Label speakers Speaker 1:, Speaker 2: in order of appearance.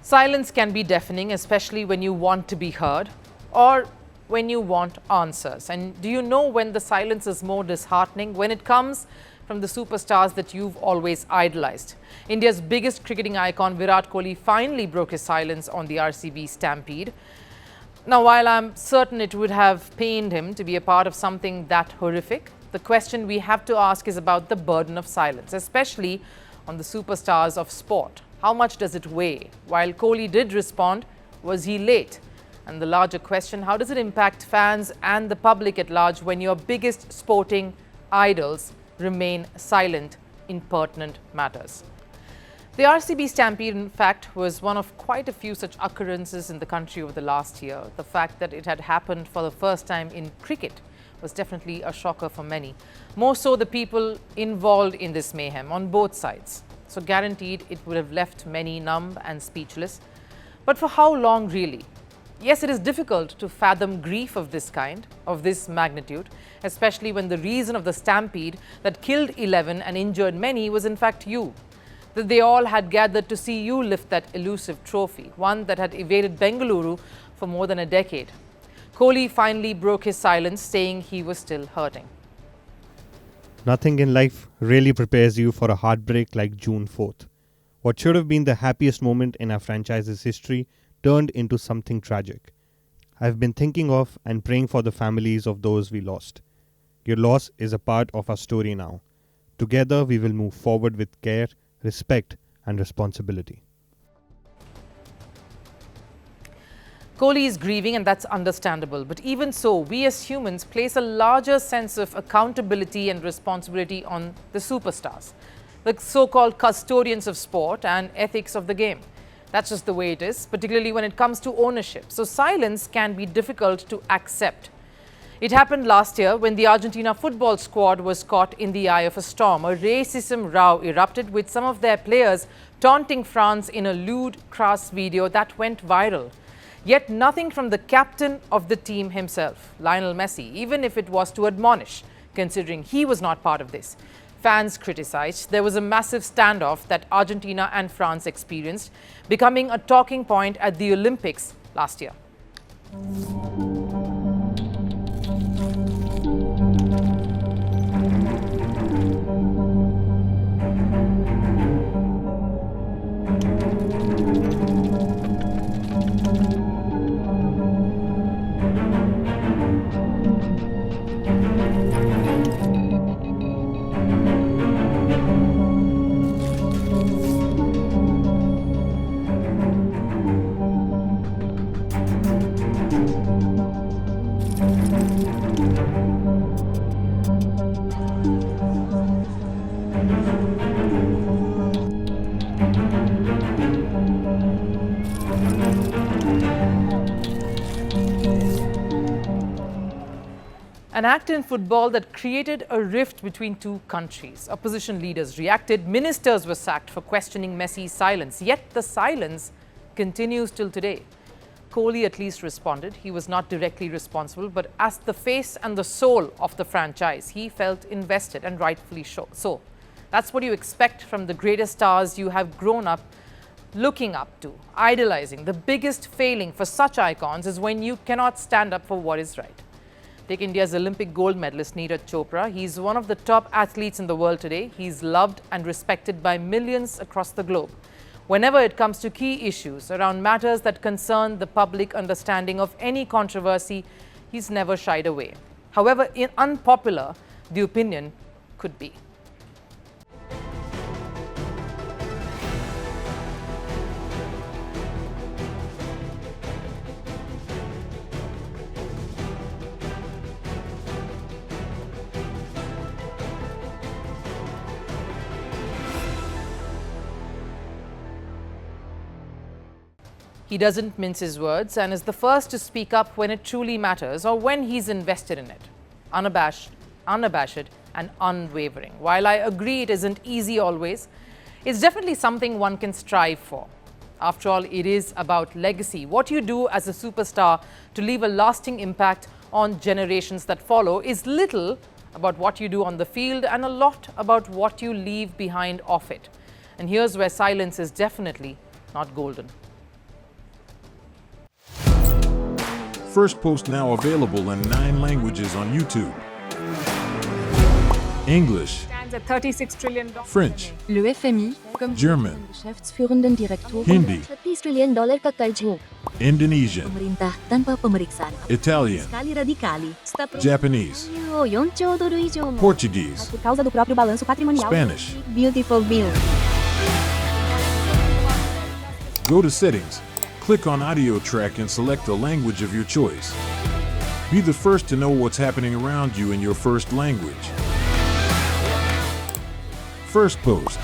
Speaker 1: Silence can be deafening, especially when you want to be heard or when you want answers. And do you know when the silence is more disheartening? When it comes from the superstars that you've always idolized. India's biggest cricketing icon, Virat Kohli, finally broke his silence on the RCB Stampede. Now, while I'm certain it would have pained him to be a part of something that horrific, the question we have to ask is about the burden of silence, especially on the superstars of sport. How much does it weigh? While Kohli did respond, was he late? And the larger question, how does it impact fans and the public at large when your biggest sporting idols remain silent in pertinent matters? The RCB Stampede, in fact, was one of quite a few such occurrences in the country over the last year. The fact that it had happened for the first time in cricket was definitely a shocker for many. More so the people involved in this mayhem on both sides. So guaranteed it would have left many numb and speechless. But for how long really? Yes, it is difficult to fathom grief of this kind, of this magnitude, especially when the reason of the stampede that killed 11 and injured many was in fact you. That they all had gathered to see you lift that elusive trophy, one that had evaded Bengaluru for more than a decade. Kohli finally broke his silence, saying he was still hurting.
Speaker 2: Nothing in life really prepares you for a heartbreak like June 4th. What should have been the happiest moment in our franchise's history turned into something tragic. I've been thinking of and praying for the families of those we lost. Your loss is a part of our story now. Together we will move forward with care, respect and responsibility.
Speaker 1: Kohli is grieving, and that's understandable. But even so, we as humans place a larger sense of accountability and responsibility on the superstars, the so-called custodians of sport and ethics of the game. That's just the way it is, particularly when it comes to ownership. So silence can be difficult to accept. It happened last year when the Argentina football squad was caught in the eye of a storm. A racism row erupted with some of their players taunting France in a lewd, crass video that went viral. Yet nothing from the captain of the team himself, Lionel Messi, even if it was to admonish, considering he was not part of this. Fans criticized. There was a massive standoff that Argentina and France experienced, becoming a talking point at the Olympics last year. An act in football that created a rift between two countries. Opposition leaders reacted. Ministers were sacked for questioning Messi's silence. Yet the silence continues till today. Kohli at least responded. He was not directly responsible, but as the face and the soul of the franchise, he felt invested, and rightfully so. That's what you expect from the greatest stars you have grown up looking up to, idolizing. The biggest failing for such icons is when you cannot stand up for what is right. Take India's Olympic gold medalist Neeraj Chopra. He's one of the top athletes in the world today. He's loved and respected by millions across the globe. Whenever it comes to key issues around matters that concern the public understanding of any controversy, he's never shied away. However unpopular the opinion could be. He doesn't mince his words and is the first to speak up when it truly matters or when he's invested in it. Unabashed and unwavering. While I agree it isn't easy always, it's definitely something one can strive for. After all, it is about legacy. What you do as a superstar to leave a lasting impact on generations that follow is little about what you do on the field and a lot about what you leave behind off it. And here's where silence is definitely not golden.
Speaker 3: Firstpost now available in 9 languages on YouTube. English,
Speaker 1: Stands at $36 trillion.
Speaker 3: French,
Speaker 4: Le FMI, comme
Speaker 3: German,
Speaker 4: Geschäftsführenden Direktor
Speaker 3: Hindi,
Speaker 5: $30 trillion ka karjo.
Speaker 3: Indonesian,
Speaker 5: Pemerintah tanpa pemeriksaan.
Speaker 3: Italian,
Speaker 5: Sekali radikali. Stop.
Speaker 3: Japanese,
Speaker 5: $4 trilhões以上.
Speaker 3: Portuguese,
Speaker 5: Por causa do próprio balanço patrimonial.
Speaker 3: Spanish.
Speaker 5: Beautiful bill.
Speaker 3: Go to Settings, click on Audio Track and select a language of your choice. Be the first to know what's happening around you in your first language. Firstpost.